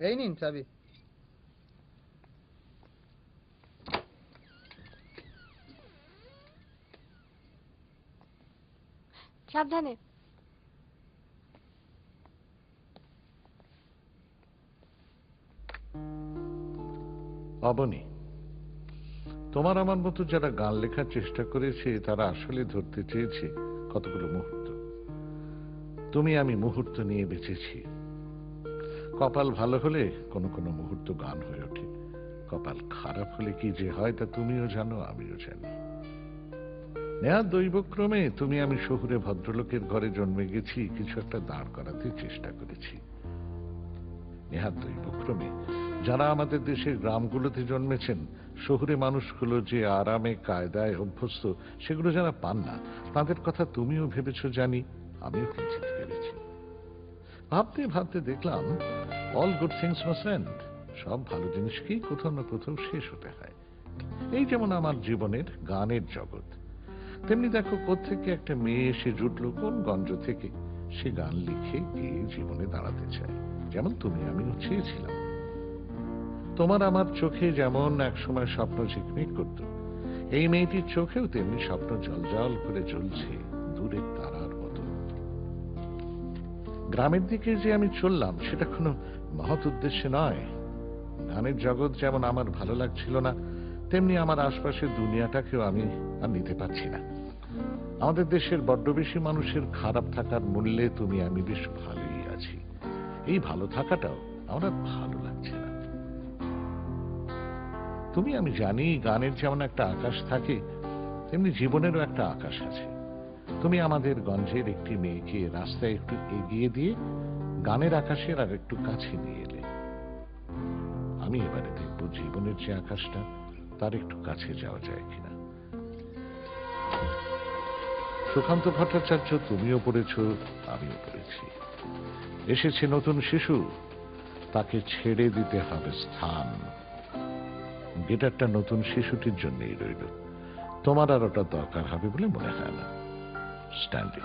এই নিন চাবি। সাবধানে। অবনী, তোমার আমার মতো যারা গান লেখার চেষ্টা করেছে তারা আসলে ধরতে চেয়েছে কতগুলো মুহূর্ত। তুমি আমি মুহূর্ত নিয়ে বেঁচেছি। কপাল ভালো হলে কোনো কোনো মুহূর্ত গান হয়ে ওঠে, কপাল খারাপ হলে কি যে হয় তা তুমিও জানো, আমিও জানি। নেহাত দৈবক্রমে তুমি আমি শহুরে ভদ্রলোকের ঘরে জন্মে গেছি, কিছু একটা দাঁড় করাতে চেষ্টা করেছি। নেহাত দৈবক্রমে যারা আমাদের দেশের গ্রামগুলোতে জন্মেছেন, শহুরে মানুষগুলো যে আরামে কায়দায় অভ্যস্ত সেগুলো যারা পান না, তাদের কথা তুমিও ভেবেছ জানি, আমিও কিঞ্চিত ভেবেছি। ভাবতে ভাবতে দেখলাম all good things must end. সব ভালো জিনিসকেই কোথাও না কোথাও শেষ হতে হয়। এই যেমন আমার জীবনের গানের জগৎ, তেমনি দেখো কোত্থেকে একটা মেয়ে এসে জুটলো কোন গঞ্জ থেকে, সে গান লিখে গিয়ে জীবনে দাঁড়াতে চায়, যেমন তুমি আমিও চেয়েছিলাম। তোমার আমার চোখে যেমন একসময় স্বপ্ন ঝিকমিক করত, এই মেয়েটির চোখেও তেমনি স্বপ্ন জলজল করে জ্বলছে দূরের তারার মতো। গ্রামের দিকে যে আমি চললাম সেটা কোনো মহৎ উদ্দেশ্যে নয়। গানের জগৎ যেমন আমার ভালো লাগছিল না, তেমনি আমার আশপাশের দুনিয়াটাকেও আমি আর নিতে পারছি না। আমাদের দেশের বড্ড বেশি মানুষের খারাপ থাকার মূল্যে তুমি আমি বেশ ভালোই আছি। এই ভালো থাকাটাও আমার ভালো লাগছে না। তুমি আমি জানি গানের যেমন একটা আকাশ থাকে, তেমনি জীবনেরও একটা আকাশ আছে। তুমি আমাদের গঞ্জের একটি মেয়েকে রাস্তায় একটু এগিয়ে দিয়ে গানের আকাশের আর একটু কাছে নিয়ে এলে। আমি এবারে দেখব জীবনের যে আকাশটা তার একটু কাছে যাওয়া যায় কিনা। সুকান্ত ভট্টাচার্য তুমিও পড়েছ, আমিও পড়েছি। এসেছে নতুন শিশু, তাকে ছেড়ে দিতে হবে স্থান। গিটারটা নতুন শিশুটির জন্যই রইল, তোমার আর ওটা দরকার হবে বলে মনে হয় না। স্ট্যান্ডিং।